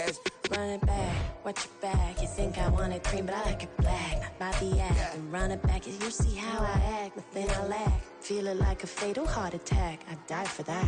yes. Run it back, watch your back. You think I want it cream, but I like it black. By the act, and run it back. You see how I act, nothing I lack. Feel it like a fatal heart attack. I'd die for that.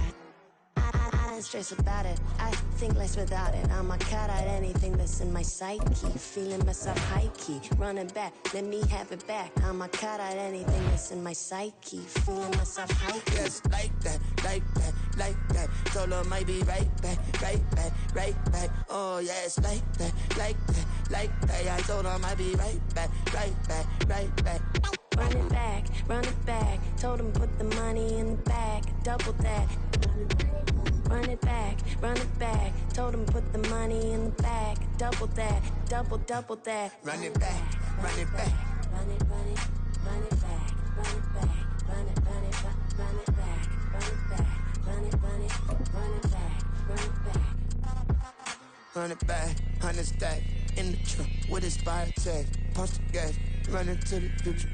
I don't stress about it. I think less without it. I'ma cut out anything that's in my psyche. Feeling myself high key. Running back, let me have it back. I'ma cut out anything that's in my psyche. Feeling myself high key. Yes, like that, like that, like that. Solo might be right back, right back, right back. Oh yes, like that, like that, like that. I told him I'd be right back, right back, right back. Run it back, run it back. Told him put the money in the bag, double that. Run it back, run it back. Told him put the money in the bag, double that, double that. Run it back, run it back. Run it, run it, run it back, run it back, run it, run it, run it back, run it back, run it, run it, run it back, run it back. Run it back, 100 stack in the truck with his fire tag. Post the gas, run into the future.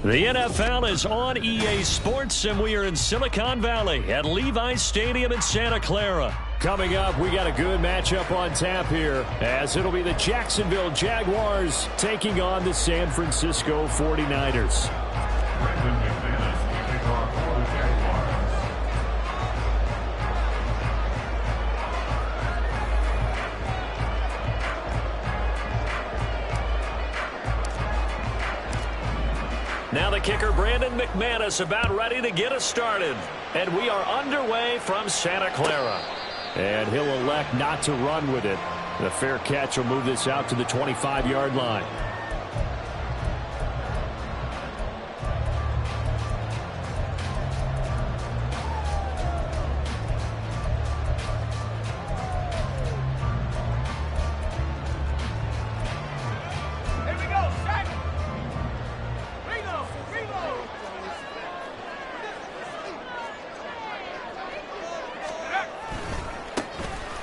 The NFL is on EA Sports, and we are in Silicon Valley at Levi's Stadium in Santa Clara. Coming up, we got a good matchup on tap here, as it'll be the Jacksonville Jaguars taking on the San Francisco 49ers. Now the kicker, Brandon McManus, about ready to get us started. And we are underway from Santa Clara. And he'll elect not to run with it. The fair catch will move this out to the 25-yard line.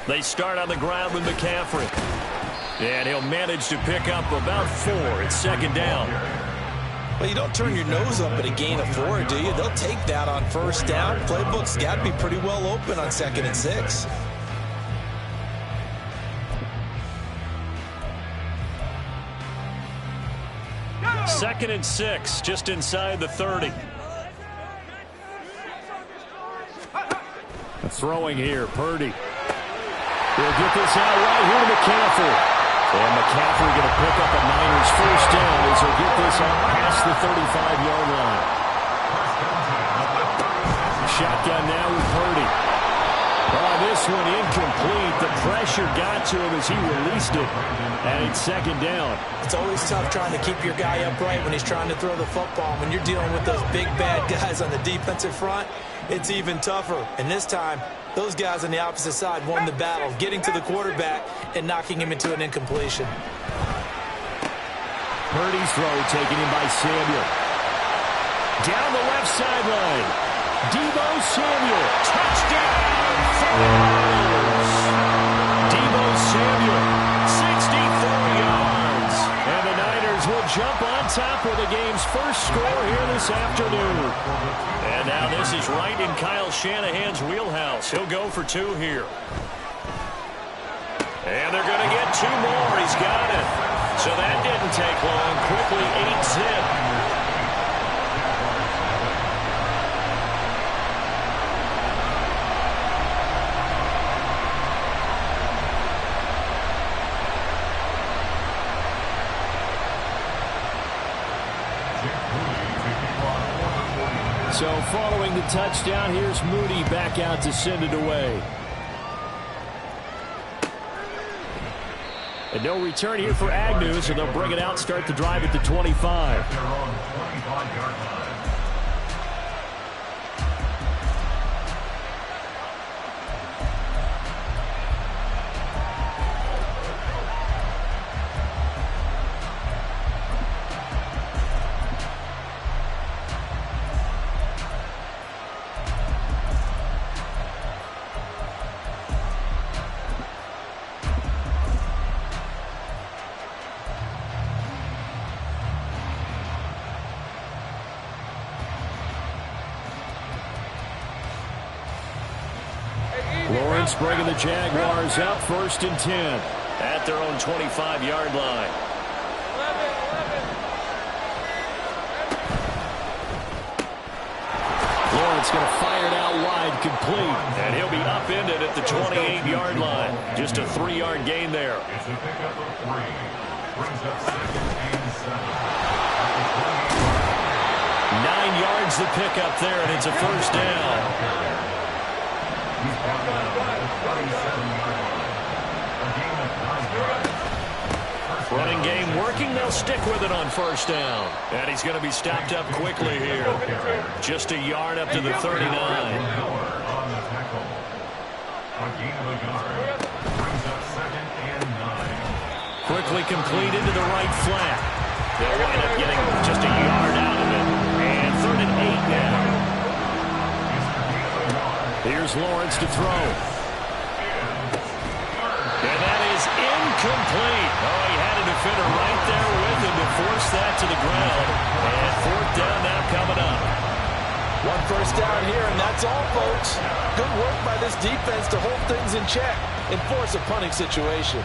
They start on the ground with McCaffrey. And he'll manage to pick up about 4 at second down. Well, you don't turn your nose up at a gain of 4, do you? They'll take that on first down. Playbook's got to be pretty well open on 2nd and 6. Second and 6, just inside the 30. Throwing here, Purdy. He'll get this out right here to McCaffrey. And McCaffrey going to pick up a Niners first down as he'll get this out past the 35-yard line. Shotgun now with Purdy. Oh, this one incomplete. The pressure got to him as he released it. And it's second down. It's always tough trying to keep your guy upright when he's trying to throw the football. When you're dealing with those big, bad guys on the defensive front, it's even tougher. And this time, those guys on the opposite side won the battle, getting to the quarterback and knocking him into an incompletion. Purdy's throw taken in by Samuel. Down the left sideline. Deebo Samuel. Touchdown! Deebo Samuel, 64 yards. And the Niners will jump on top with the game's first score here this afternoon. And now this is right in Kyle Shanahan's wheelhouse. He'll go for 2 here. And they're going to get 2 more. He's got it. So that didn't take long. Quickly 8-zip. So following the touchdown, here's Mooney back out to send it away. And no return here for Agnew, so they'll bring it out, start the drive at the 25. Lawrence bringing the Jaguars up 1st and 10 at their own 25-yard line. Lawrence going to fire it out wide, complete. And he'll be upended at the 28-yard line. Just a 3-yard gain there. It's a pickup of 3. Brings up 2nd and 7. 9 yards the pickup there, and it's a 1st down. He's brought down at the 47-yard line. A gain of 9 yards. Running game working. They'll stick with it on 1st down. And he's going to be stopped up quickly here. Just a yard up to the 39. On the tackle. A gain of a yard. Brings up 2nd and 9. Quickly complete into the right flat. They'll wind up getting just a yard out of it. And 3rd and 8 now. Here's Lawrence to throw. And that is incomplete. Oh, he had a defender right there with him to force that to the ground. And 4th down now coming up. 1 first down here, and that's all, folks. Good work by this defense to hold things in check and force a punting situation.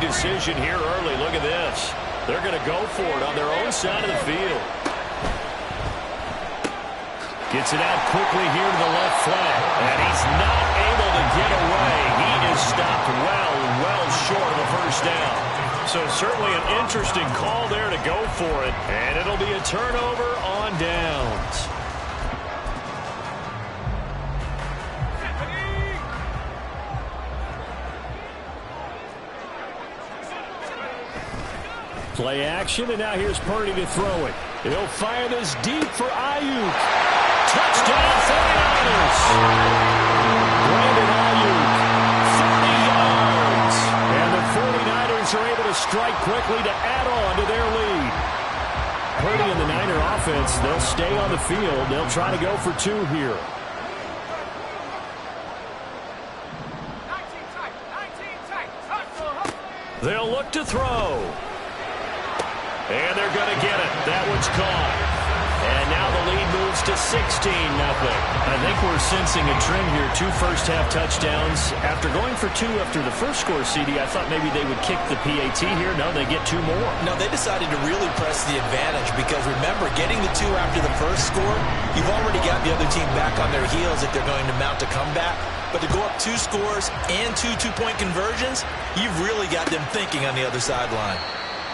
Decision here early. Look at this. They're going to go for it on their own side of the field. Gets it out quickly here to the left flat. And he's not able to get away. He is stopped well short of a 1st down. So certainly an interesting call there to go for it. And it'll be a turnover on downs. Play action, and now here's Purdy to throw it. He'll fire this deep for Ayuk. Touchdown, 49ers. Brandon Ayuk, 30 yards. And the 49ers are able to strike quickly to add on to their lead. Purdy and the Niner offense, they'll stay on the field. They'll try to go for 2 here. 19 tight. They'll look to throw. And they're going to get it. That one's caught. And now the lead moves to 16-0. I think we're sensing a trend here. 2 first-half touchdowns. After going for 2 after the first score, CD, I thought maybe they would kick the PAT here. No, they get 2 more. No, they decided to really press the advantage because, remember, getting the 2 after the first score, you've already got the other team back on their heels if they're going to mount a comeback. But to go up 2 scores and 2 two-point conversions, you've really got them thinking on the other sideline.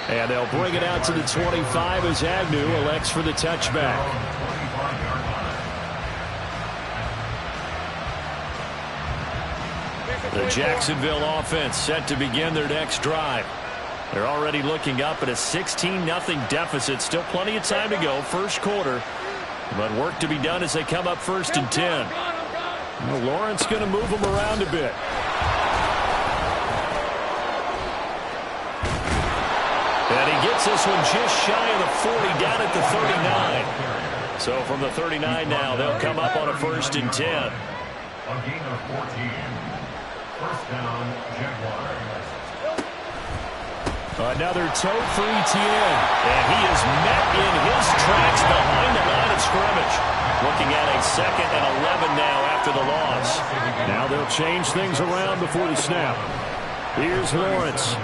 And they'll bring it out to the 25 as Agnew elects for the touchback. The Jacksonville offense set to begin their next drive. They're already looking up at a 16-0 deficit. Still plenty of time to go, 1st quarter. But work to be done as they come up 1st and 10. Well, Lawrence going to move them around a bit. And he gets this one just shy of the 40, down at the 39. So from the 39 now, they'll come up on a 1st and 10. A gain of 14. 1st down, Jaguars. Another toe for Etienne. And he is met in his tracks behind the line of scrimmage. Looking at a 2nd and 11 now after the loss. Now they'll change things around before the snap. Here's Lawrence.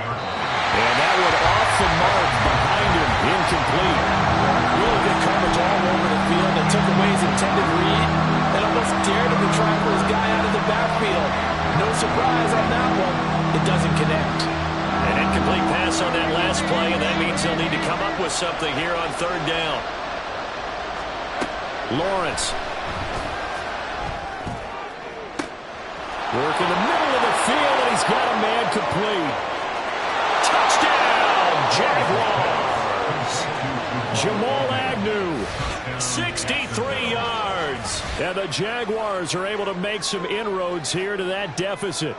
And that one off the mark behind him, incomplete. Really good coverage all over the field. It took away his intended read and almost dared him to try for his guy out of the backfield. No surprise on that one. It doesn't connect. An incomplete pass on that last play, and that means they'll need to come up with something here on 3rd down. Lawrence. Work in the middle of the field, and he's got a man complete. Touchdown, Jaguars. Jamal Agnew, 63 yards. And the Jaguars are able to make some inroads here to that deficit.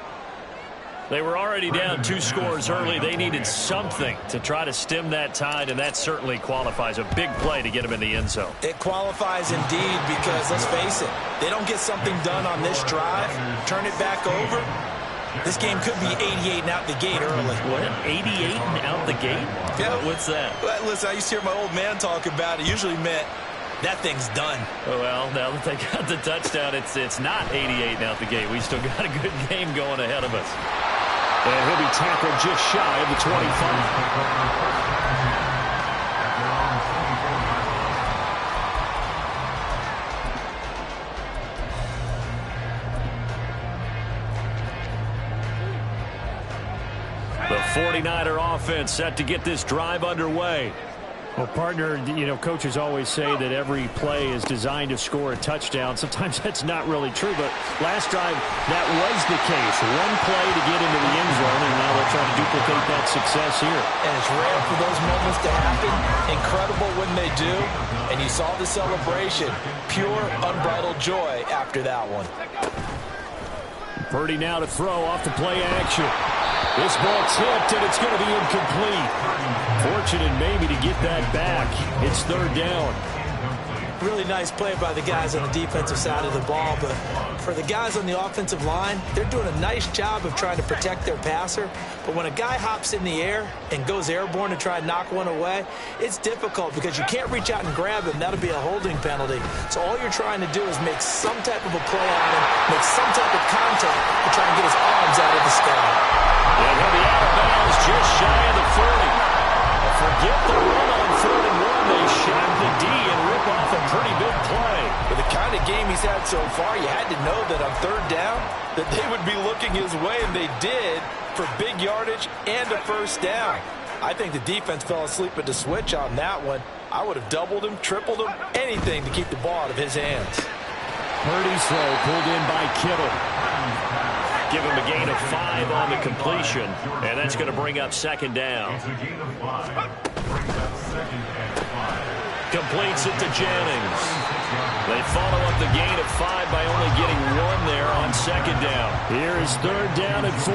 They were already down 2 scores early. They needed something to try to stem that tide, and that certainly qualifies. A big play to get them in the end zone. It qualifies indeed because, let's face it, they don't get something done on this drive, turn it back over, this game could be 88 and out the gate early. What, 88 and out the gate? Yeah. What's that? Well, listen, I used to hear my old man talk about it. Usually meant that thing's done. Well, now that they got the touchdown, it's not 88 and out the gate. We still got a good game going ahead of us. And he'll be tackled just shy of the 25. The 49er offense set to get this drive underway. Well, partner, coaches always say that every play is designed to score a touchdown. Sometimes that's not really true, but last drive, that was the case. One play to get into the end zone, and now they're trying to duplicate that success here. And it's rare for those moments to happen. Incredible when they do. And you saw the celebration. Pure, unbridled joy after that one. Purdy now to throw off the play action. This ball tipped, and it's going to be incomplete. Fortunate maybe to get that back. It's 3rd down. Really nice play by the guys on the defensive side of the ball, but for the guys on the offensive line, they're doing a nice job of trying to protect their passer. But when a guy hops in the air and goes airborne to try and knock one away, it's difficult because you can't reach out and grab him. That'll be a holding penalty. So all you're trying to do is make some type of a play on him, make some type of contact to try and get his arms out of the sky. And he'll be out of bounds just shy of the 40. Forget the run on 3rd and 1. They shot the D and rip off a pretty big play. With the kind of game he's had so far, you had to know that on 3rd down that they would be looking his way, and they did, for big yardage and a 1st down. I think the defense fell asleep at the switch on that one. I would have doubled him, tripled him, anything to keep the ball out of his hands. Purdy's throw pulled in by Kittle. Give him a gain of 5 on the completion, and that's going to bring up 2nd down. It's a gain of 5. Brings up 2nd and 5. Completes it to Jennings. They follow up the gain of 5 by only getting 1 there on 2nd down. Here is 3rd down and 4.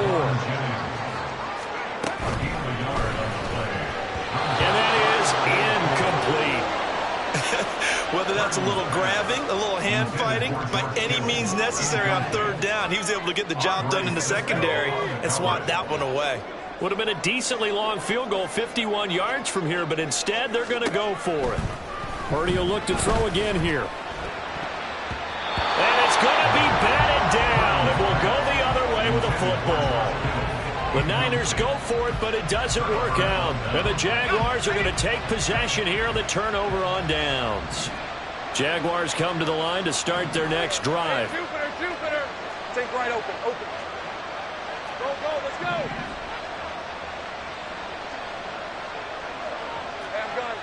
And that is incomplete. Whether that's a little grabbing, a little hand fighting, by any means necessary on 3rd down, he was able to get the job done in the secondary and swat that one away. Would have been a decently long field goal, 51 yards from here, but instead they're going to go for it. Purdy will look to throw again here. And it's going to be batted down. It will go the other way with the football. The Niners go for it, but it doesn't work out. And the Jaguars are going to take possession here on the turnover on downs. Jaguars come to the line to start their next drive. Jupiter. Take right open. Go, let's go.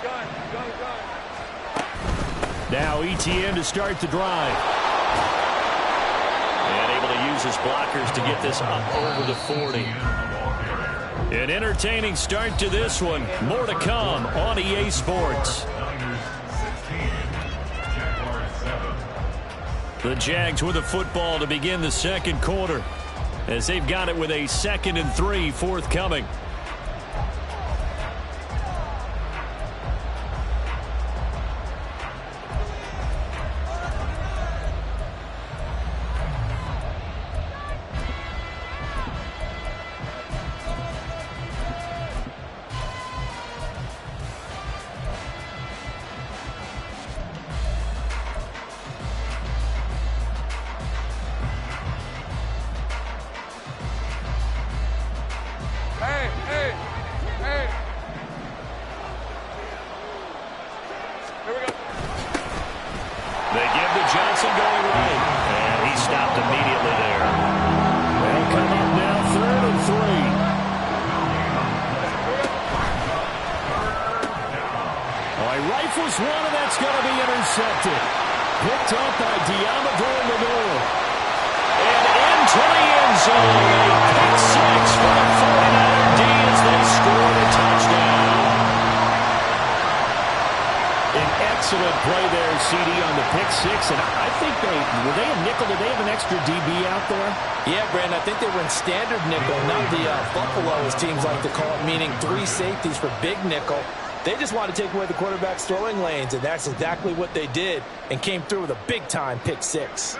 Gun. Now ETN to start the drive. And able to use his blockers to get this up over the 40. An entertaining start to this one. More to come on EA Sports. The Jags with the football to begin the 2nd quarter, as they've got it with a 2nd and 3 forthcoming. Picked up by Diamador Lenore. And into the end zone. A pick 6 for the 49er D as they score the touchdown. An excellent play there, CD, on the pick six. And I think were they a nickel? Did they have an extra DB out there? Yeah, Brandon, I think they were in standard nickel, not the Buffalo, as teams like to call it, meaning 3 safeties for big nickel. They just wanted to take away the quarterback's throwing lanes, and that's exactly what they did and came through with a big-time pick six.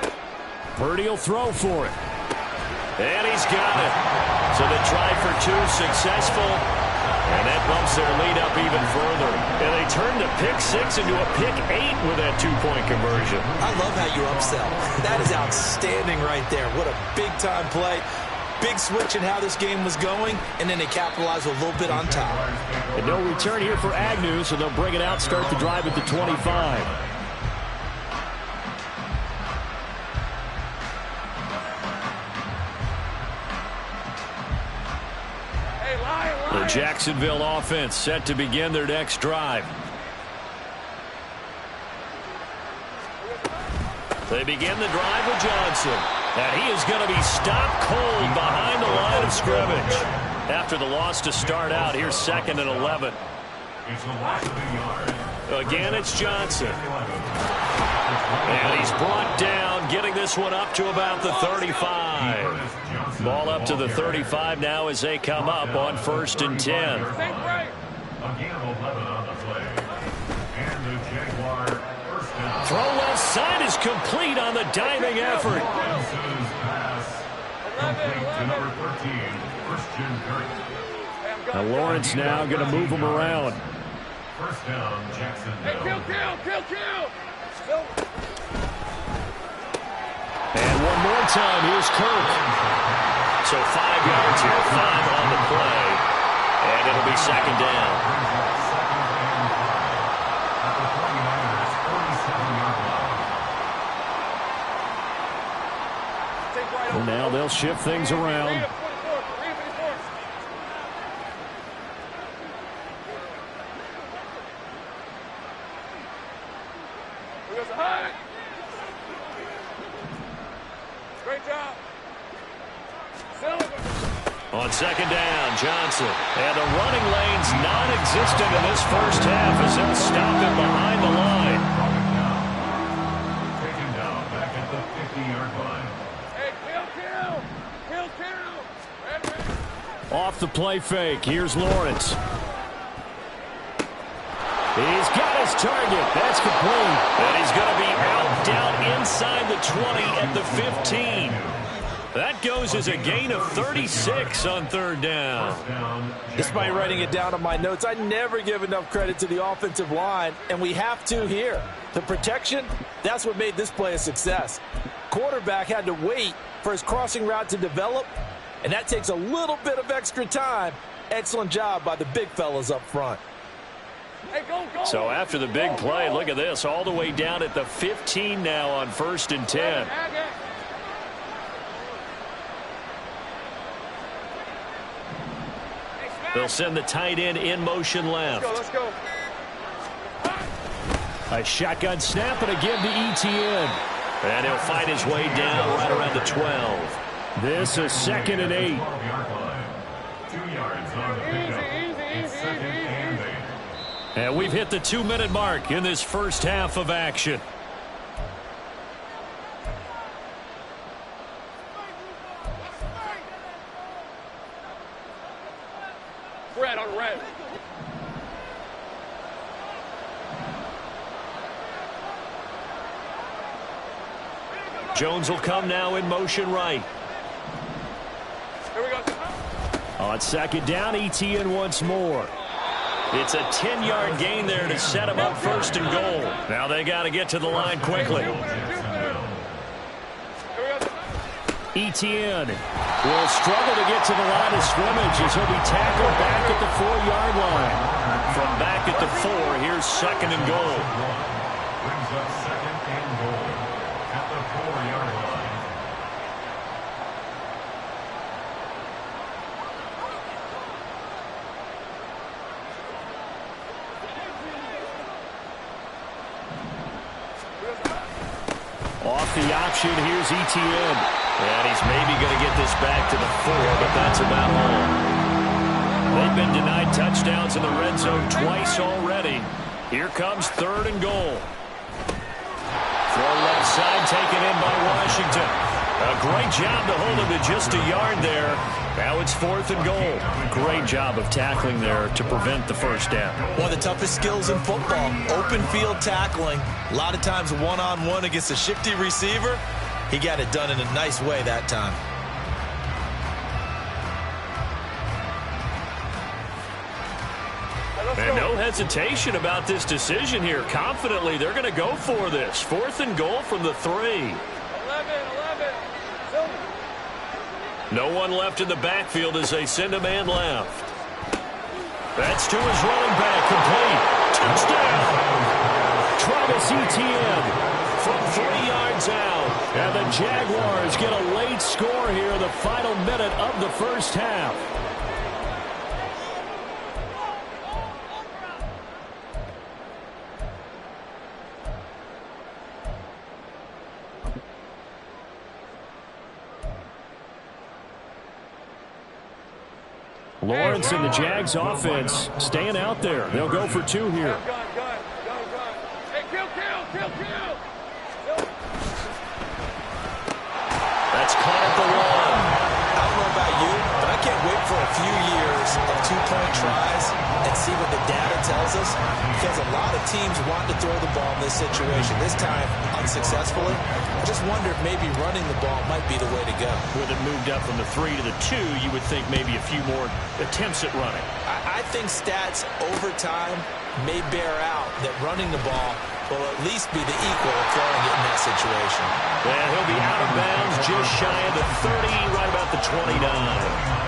Purdy will throw for it. And he's got it. So the try for 2 successful. And that bumps their lead up even further. And they turn the pick 6 into a pick 8 with that 2-point conversion. I love how you upsell. That is outstanding right there. What a big-time play. Big switch in how this game was going, and then they capitalized a little bit on top. And no return here for Agnew, so they'll bring it out, start the drive at the 25. The Jacksonville offense set to begin their next drive. They begin the drive with Johnson. And he is going to be stopped cold behind the line of scrimmage. After the loss to start out, here's 2nd and 11. Again, it's Johnson. And he's brought down, getting this one up to about the 35. Ball up to the 35 now as they come up on 1st and 10. Again, 11 on the play. And the Jaguar first down. Throw left side is complete on the diving effort. Complete to number 13, Christian Kirk. Now Lawrence now going to move him around. First down, Jacksonville. Hey, kill. And one more time, here's Kirk. So 5 yards here, 5 on the play. And it'll be 2nd down. Well, now they'll shift things around. Great job. On 2nd down, Johnson. And the running lane's non-existent in this first half as they'll stop him behind the line. Taken down back at the 50-yard line. Hey, kill. Off the play fake, here's Lawrence. He's got his target. That's complete. And he's going to be out down inside the 20 at the 15. That goes as a gain of 36 on 3rd down. Despite writing it down on my notes, I never give enough credit to the offensive line, and we have to here. The protection, that's what made this play a success. Quarterback had to wait for his crossing route to develop, and that takes a little bit of extra time. Excellent job by the big fellas up front. Hey, go. So after the big play, look at this, all the way down at the 15 now on 1st and 10. They'll send the tight end in motion left. Let's go. A shotgun snap and a give to Etienne. And he'll fight his way down right around the 12. This is 2nd and 8. 2 yards on the pickup. It's 2nd and 8. And we've hit the 2-minute mark in this first half of action. Red on red. Jones will come now in motion right. Here we go. On 2nd down, Etienne once more. It's a 10-yard gain there to set him up 1st and goal. Now they got to get to the line quickly. Etienne will struggle to get to the line of scrimmage as he'll be tackled back at the 4-yard line. From back at the 4, here's 2nd and goal. Brings up 2nd and goal at the 4-yard line. Off the option, here's Etienne. And he's maybe going to get this back to the 4, but that's about all. They've been denied touchdowns in the red zone twice already. Here comes 3rd and goal. Throw left side taken in by Washington. A great job to hold him to just a yard there. Now it's 4th and goal. Great job of tackling there to prevent the first down. One of the toughest skills in football, open field tackling. A lot of times one-on-one against a shifty receiver. He got it done in a nice way that time. And no hesitation about this decision here. Confidently, they're going to go for this. 4th and goal from the 3. 11. No one left in the backfield as they send a man left. That's to his running back, complete. Touchdown! Travis Etienne from 3 yards out. And the Jaguars get a late score here in the final minute of the first half. Lawrence and the Jags offense staying out there. They'll go for 2 here. Hey, kill. That's caught at the 1. I don't know about you, but I can't wait for a few years of 2-point tries and see what the data tells us, because a lot of teams want to throw the ball in this situation. This time, unsuccessfully. I just wonder if maybe running the ball might be the way to go. With it moved up from the 3 to the 2, you would think maybe a few more attempts at running. I think stats over time may bear out that running the ball will at least be the equal of throwing it in that situation. And he'll be out of bounds just shy of the 30, right about the 29.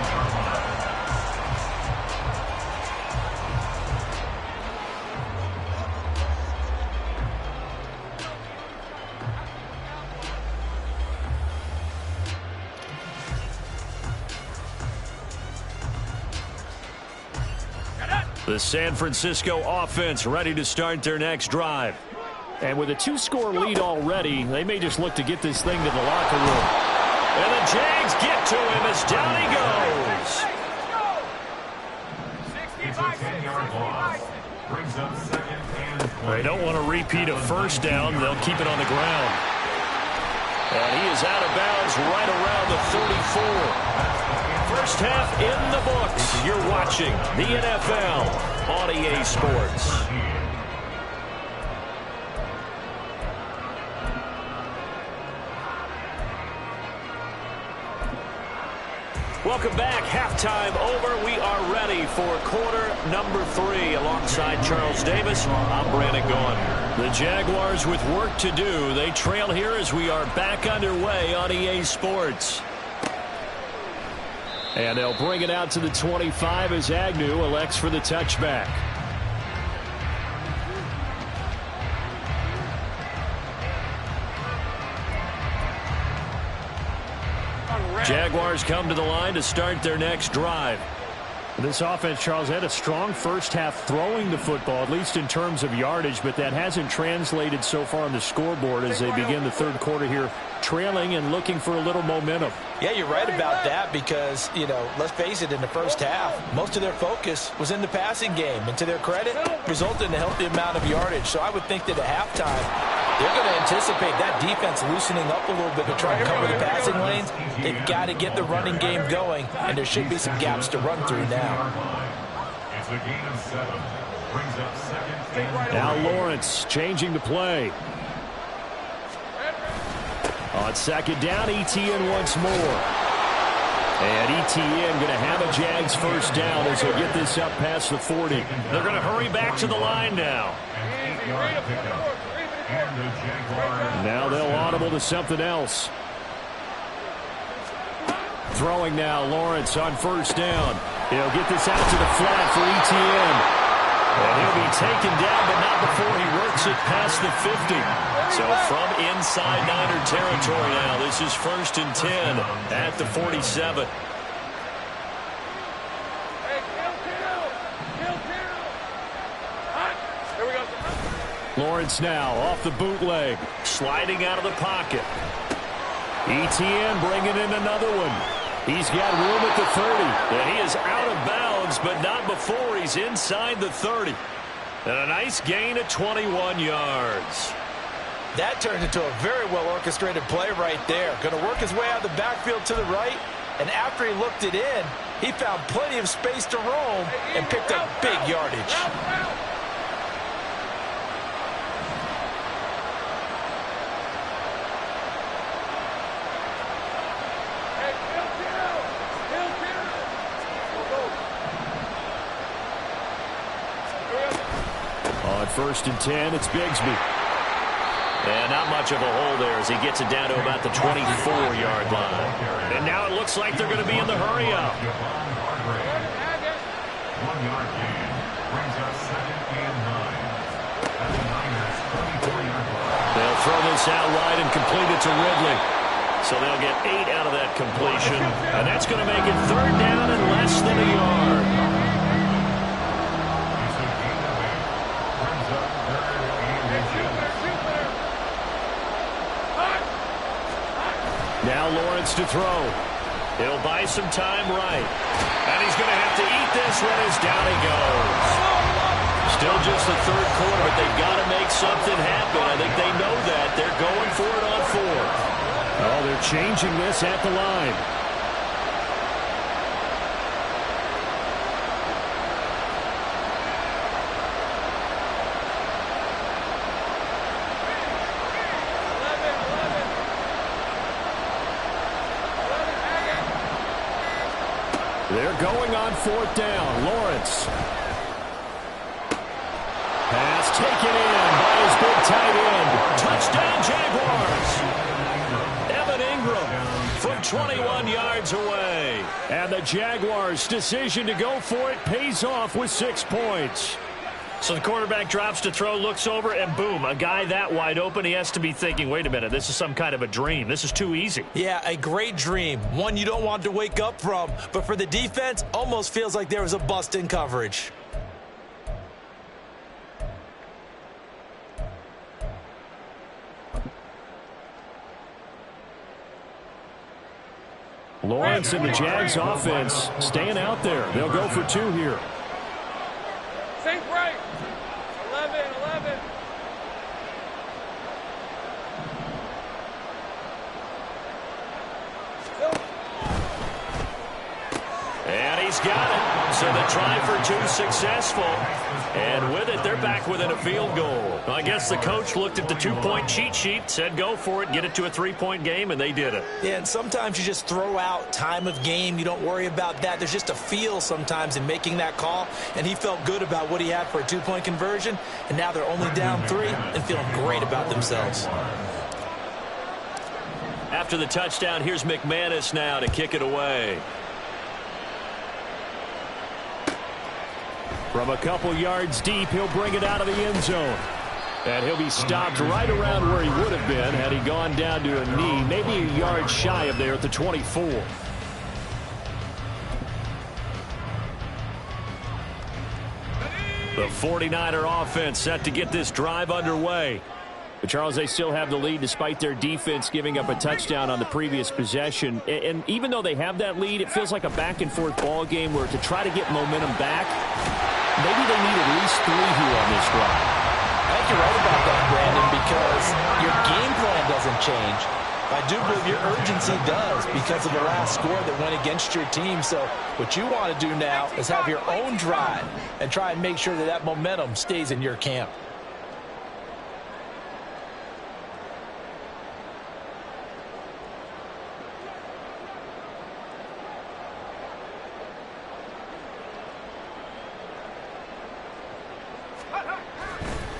The San Francisco offense ready to start their next drive. And with a 2-score lead already, they may just look to get this thing to the locker room. And the Jags get to him as down he goes. It's a 10-yard loss. Brings up 2nd and 20. They don't want to repeat a first down. They'll keep it on the ground. And he is out of bounds right around the 34. First half in the books. You're watching the NFL on EA Sports. Welcome back. Halftime over. We are ready for quarter number 3. Alongside Charles Davis, I'm Brandon Gaughan. The Jaguars with work to do. They trail here as we are back underway on EA Sports. And they'll bring it out to the 25 as Agnew elects for the touchback. Jaguars come to the line to start their next drive. This offense, Charles, had a strong first half throwing the football, at least in terms of yardage, but that hasn't translated so far on the scoreboard as they begin the 3rd quarter here, trailing and looking for a little momentum. Yeah, you're right about that because, let's face it, in the first half, most of their focus was in the passing game. And to their credit, resulted in a healthy amount of yardage. So I would think that at halftime, they're going to anticipate that defense loosening up a little bit to try and cover the passing lanes. They've got to get the running game going, and there should be some gaps to run through now. It's a gain of 7. Brings up 2nd and 3. Now Lawrence changing the play. On 2nd down, Etienne once more. And Etienne going to have a Jags first down as they get this up past the 40. They're going to hurry back to the line now. An 8-yard pickup. And the Jaguars. Now they'll audible to something else. Throwing now, Lawrence on first down. He'll get this out to the flat for Etienne. And he'll be taken down, but not before he works it past the 50. So from inside Niner territory now, this is 1st and 10 at the 47. Lawrence now off the bootleg, sliding out of the pocket. Etienne bringing in another one. He's got room at the 30. And he is out of bounds, but not before he's inside the 30. And a nice gain of 21 yards. That turned into a very well-orchestrated play right there. Going to work his way out of the backfield to the right, and after he looked it in, he found plenty of space to roam and picked up big yardage. On 1st and 10, it's Bigsby. And not much of a hole there as he gets it down to about the 24-yard line. And now it looks like they're going to be in the hurry-up. 1 yard gain brings up 2nd and 9. At the Niners' 24-yard line. They'll throw this out wide and complete it to Ridley. So they'll get 8 out of that completion. And that's going to make it 3rd down and less than a yard. Now Lawrence to throw. He'll buy some time right. And he's going to have to eat this one as down he goes. Still just the 3rd quarter, but they've got to make something happen. I think they know that. They're going for it on 4th. Oh, they're changing this at the line. They're going on 4th down. Lawrence. Pass taken in by his big tight end. Touchdown, Jaguars. Evan Ingram from 21 yards away. And the Jaguars' decision to go for it pays off with 6 points. So the quarterback drops to throw, looks over, and boom, a guy that wide open, he has to be thinking, wait a minute, this is some kind of a dream. This is too easy. Yeah, a great dream. One you don't want to wake up from. But for the defense, almost feels like there was a bust in coverage. Lawrence and the Jags offense staying out there. They'll go for 2 here. Sink right. 11. And he's got it. So the try for 2 successful. And with it, they're back within a field goal. I guess the coach looked at the 2-point cheat sheet, said go for it, get it to a 3-point game, and they did it. Yeah, and sometimes you just throw out time of game. You don't worry about that. There's just a feel sometimes in making that call, and he felt good about what he had for a 2-point conversion, and now they're only down 3 and feeling great about themselves. After the touchdown, here's McManus now to kick it away. From a couple yards deep, he'll bring it out of the end zone. And he'll be stopped right around where he would have been had he gone down to a knee, maybe a yard shy of there at the 24. The 49er offense set to get this drive underway. But Charles, they still have the lead despite their defense giving up a touchdown on the previous possession. And even though they have that lead, it feels like a back-and-forth ball game where to try to get momentum back, maybe they need at least 3 here on this drive. I think you're right about that, Brandon, because your game plan doesn't change. I do believe your urgency does because of the last score that went against your team. So what you want to do now is have your own drive and try and make sure that that momentum stays in your camp.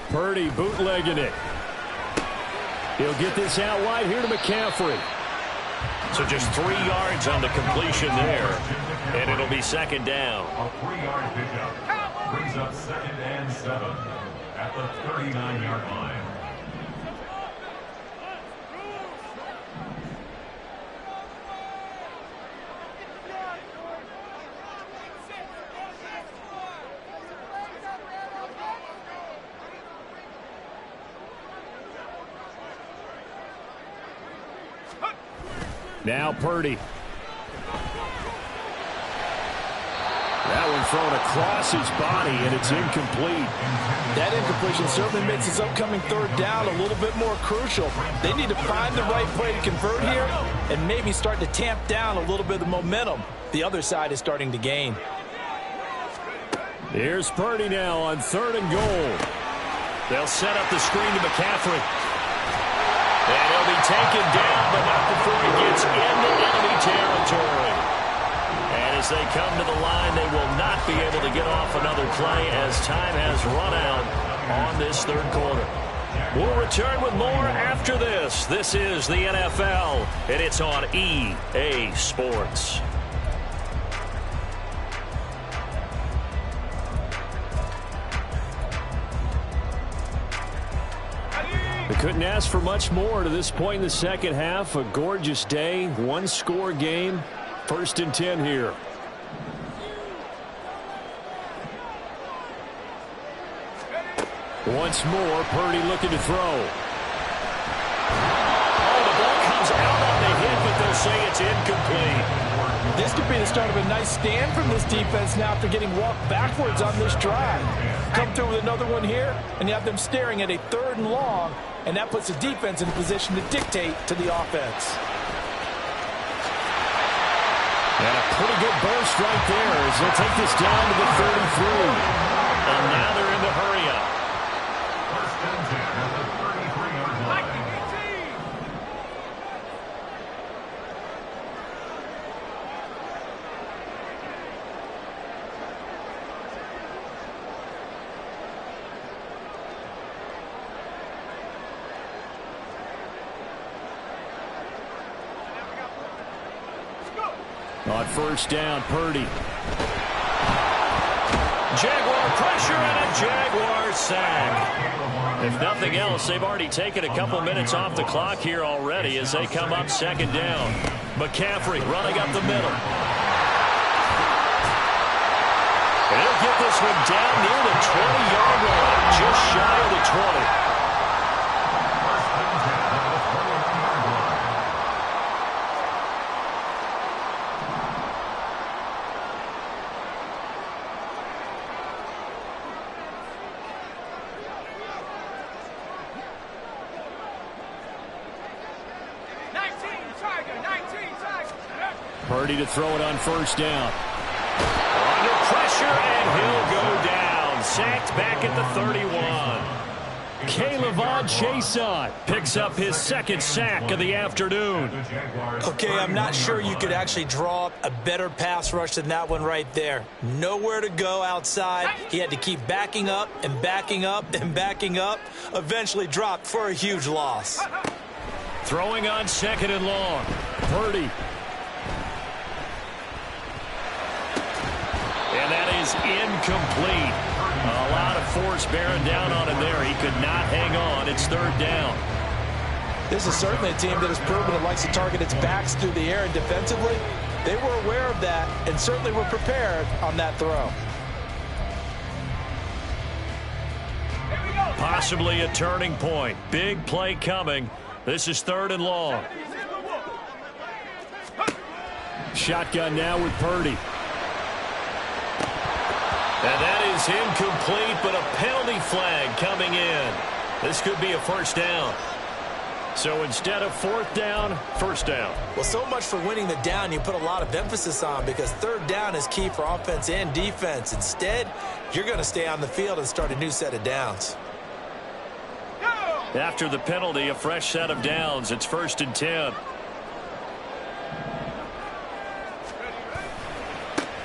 Purdy bootlegging it. He'll get this out wide here to McCaffrey. So just 3 yards on the completion there. And it'll be 2nd down. A 3-yard pickup brings up 2nd and 7 at the 39-yard line. Now Purdy. That and thrown across his body, and it's incomplete. That incompletion certainly makes this upcoming third down a little bit more crucial. They need to find the right play to convert here and maybe start to tamp down a little bit of the momentum the other side is starting to gain. Here's Purdy now on 3rd and goal. They'll set up the screen to McCaffrey. And he'll be taken down, but not before he gets into enemy territory. And as they come to the line, they will not be able to get off another play as time has run out on this third quarter. We'll return with more after this. This is the NFL, and it's on EA Sports. They couldn't ask for much more to this point in the second half. A gorgeous day, one-score game. 1st and 10 here. Once more, Purdy looking to throw. Oh, the ball comes out on the hit, but they'll say it's incomplete. This could be the start of a nice stand from this defense now after getting walked backwards on this drive. Come through with another one here, and you have them staring at a 3rd and long, and that puts the defense in a position to dictate to the offense. And a pretty good burst right there as they'll take this down to the 33. And now they're in the hurry-up. 1st and 10 at the 33-yard line. On 1st down, Purdy. Jaguar pressure and a Jaguar sack. If nothing else, they've already taken a couple minutes off the clock here already as they come up 2nd down. McCaffrey running up the middle. And he'll get this one down near the 20-yard line, just shy of the 20. Purdy to throw it on 1st down. Under pressure, and he'll go down. Sacked back at the 31. K'Lavon Chaisson picks up his 2nd sack of the afternoon. Okay, I'm not sure you could actually draw up a better pass rush than that one right there. Nowhere to go outside. He had to keep backing up and backing up and backing up. Eventually dropped for a huge loss. Throwing on 2nd and long. Purdy. And that is incomplete. A lot of force bearing down on him there. He could not hang on. It's 3rd down. This is certainly a team that has proven it likes to target its backs through the air, and defensively, they were aware of that and certainly were prepared on that throw. Possibly a turning point. Big play coming. This is 3rd and long. Shotgun now with Purdy. And that is incomplete, but a penalty flag coming in. This could be a 1st down. So instead of 4th down, 1st down. Well, so much for winning the down you put a lot of emphasis on, because 3rd down is key for offense and defense. Instead, you're going to stay on the field and start a new set of downs. After the penalty, a fresh set of downs. It's 1st and 10.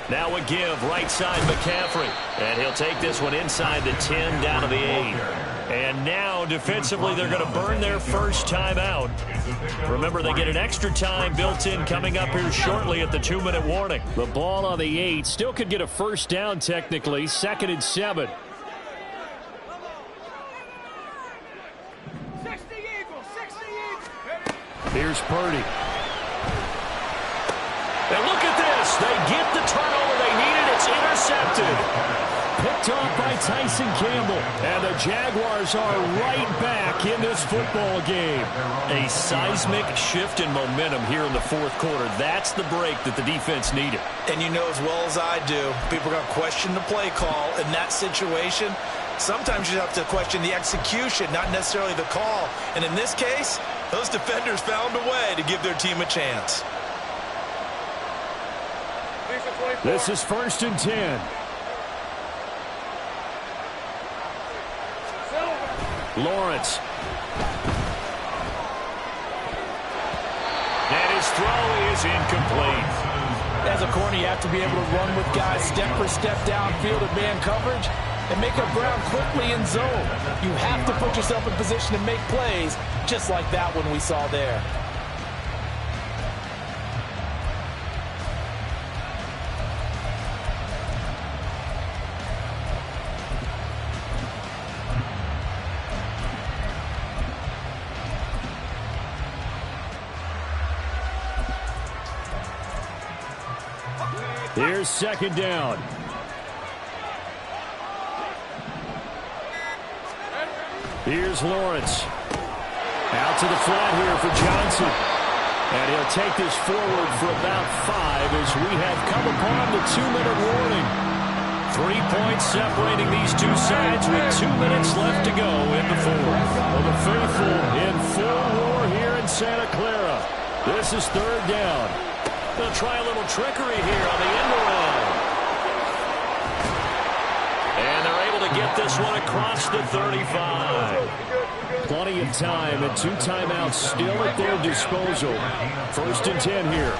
Now a give, right side McCaffrey. And he'll take this one inside the 10 down to the 8. And now defensively they're going to burn their first time out. Remember, they get an extra time built in coming up here shortly at the 2-minute warning. The ball on the 8 still could get a 1st down technically. 2nd and 7. Here's Purdy. And look at this. They get the turnover they needed. It's intercepted. Picked picked off by Tyson Campbell. And the Jaguars are right back in this football game. A seismic shift in momentum here in the fourth quarter. That's the break that the defense needed. And you know as well as I do, people are going to question the play call in that situation. Sometimes you have to question the execution, not necessarily the call. And in this case, those defenders found a way to give their team a chance. This is 1st and 10. Lawrence. And his throw is incomplete. As a corner, you have to be able to run with guys step for step downfield at man coverage and make up ground quickly in zone. You have to put yourself in position to make plays, just like that one we saw there. Here's 2nd down. Here's Lawrence. Out to the flat here for Johnson. And he'll take this forward for about 5 as we have come upon the 2-minute warning. 3 points separating these two sides with 2 minutes left to go in the fourth. Well, the faithful in full war here in Santa Clara. This is 3rd down. They'll try a little trickery here on the end around. And they're able to get this one across the 35. Plenty of time and 2 timeouts still at their disposal. 1st and 10 here.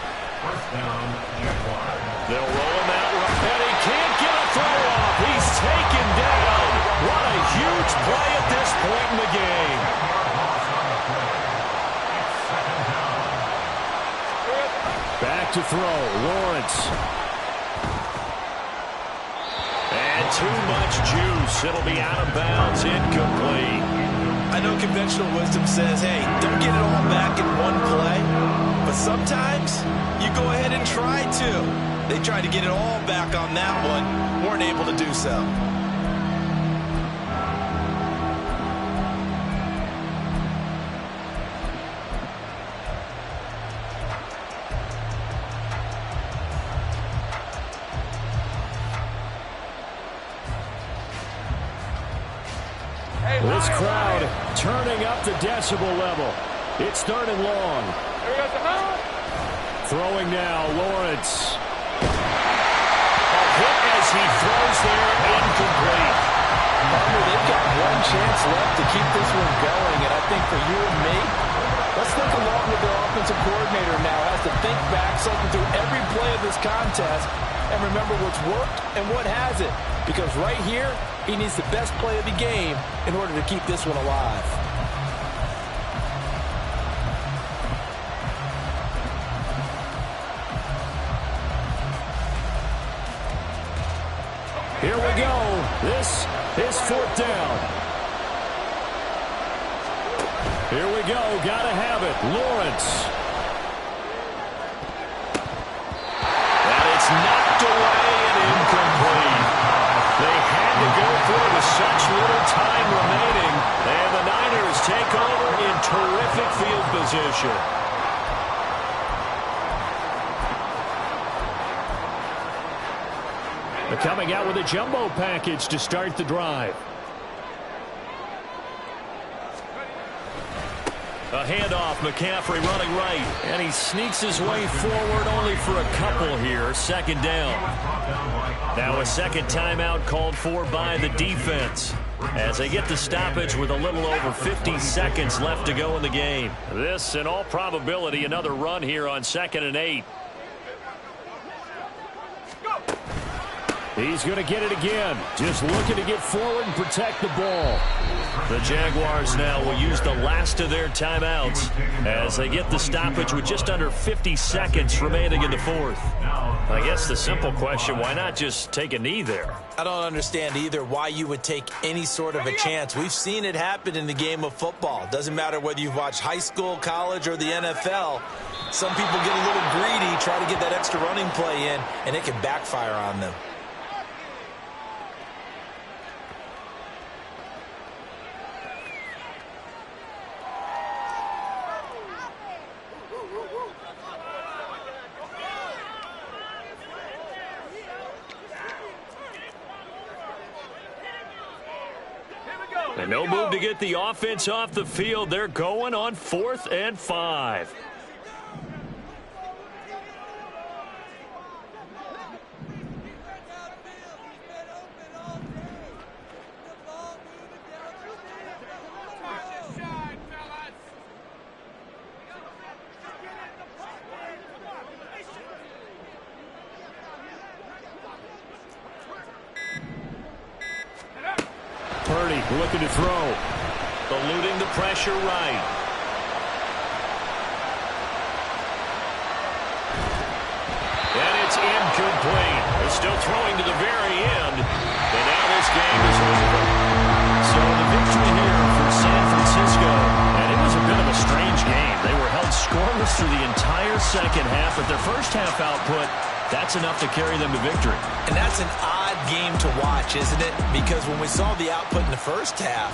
They'll roll him out, and he can't get a throw off. He's taken down. What a huge play at this point in the game. Back to throw, Lawrence. And too much juice. It'll be out of bounds, incomplete. I know conventional wisdom says, hey, don't get it all back in one play. But sometimes you go ahead and try to. They tried to get it all back on that one, weren't able to do so. This crowd turning up the decibel level. It's 3rd and long. Throwing now, Lawrence. A hit as he throws there, incomplete. They've got one chance left to keep this one going, and I think for you and me, let's think along with their offensive coordinator now. Has to think back, cycle through every play of this contest, and remember what's worked and what hasn't. Because right here, he needs the best play of the game in order to keep this one alive. Here we go. This is 4th down. Here we go. Gotta have it. Lawrence. And it's knocked away and incomplete. They had to go for it with such little time remaining. And the Niners take over in terrific field position. They're coming out with a jumbo package to start the drive. A handoff, McCaffrey running right, and he sneaks his way forward only for a couple here. 2nd down. Now a second timeout called for by the defense as they get the stoppage with a little over 50 seconds left to go in the game. This, in all probability, another run here on 2nd and 8. He's going to get it again. Just looking to get forward and protect the ball. The Jaguars now will use the last of their timeouts as they get the stoppage with just under 50 seconds remaining in the fourth. I guess the simple question, why not just take a knee there? I don't understand either why you would take any sort of a chance. We've seen it happen in the game of football. Doesn't matter whether you've watched high school, college, or the NFL. Some people get a little greedy, try to get that extra running play in, and it can backfire on them. And no move to get the offense off the field. They're going on 4th and 5. Purdy looking to throw. Eluding the pressure right. And it's incomplete. They're still throwing to the very end. And now this game is over. So the victory here for San Francisco. And it was a bit of a strange game. They were held scoreless through the entire second half. But their first half output, that's enough to carry them to victory. And that's an odd game to watch, isn't it? Because when we saw the output in the first half,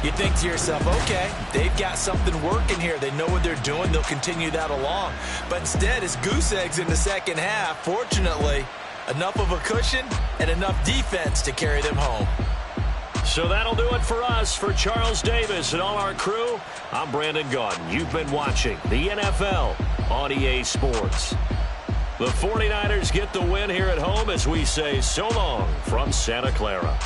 you think to yourself, okay, they've got something working here. They know what they're doing. They'll continue that along. But instead, it's goose eggs in the second half. Fortunately, enough of a cushion and enough defense to carry them home. So that'll do it for us. For Charles Davis and all our crew, I'm Brandon Gaudin. You've been watching the NFL on EA Sports. The 49ers get the win here at home as we say so long from Santa Clara.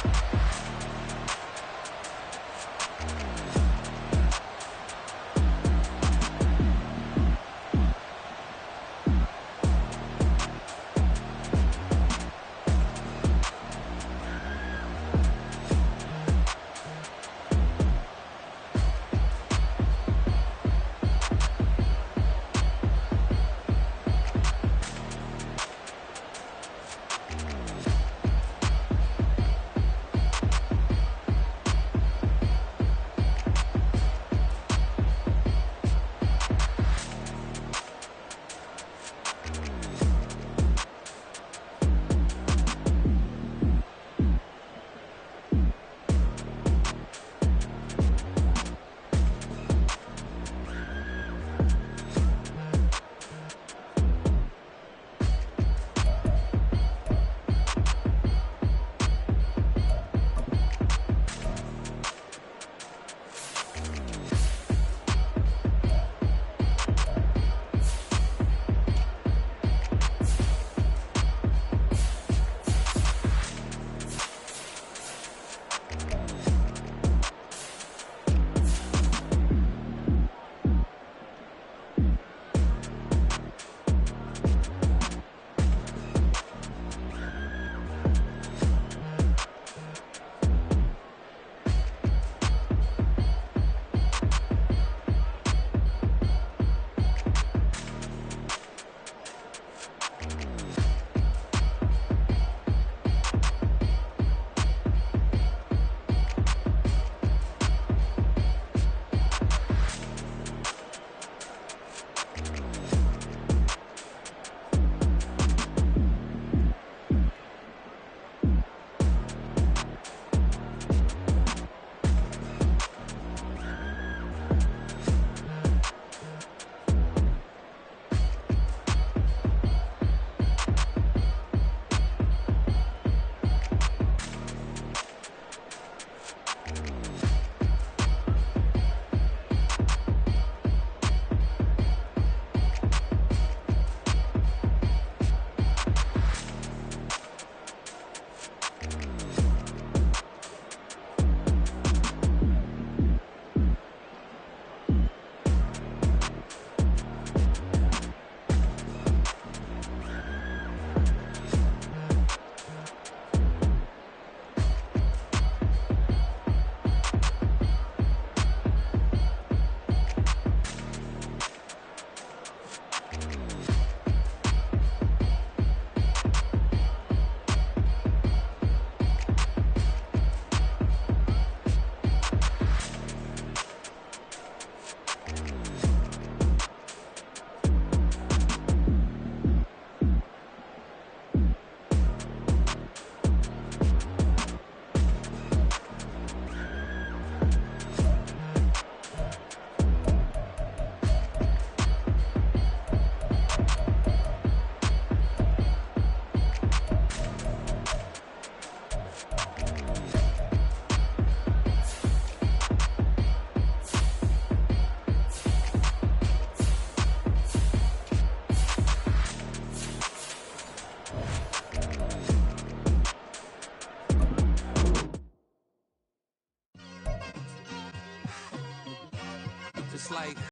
it's like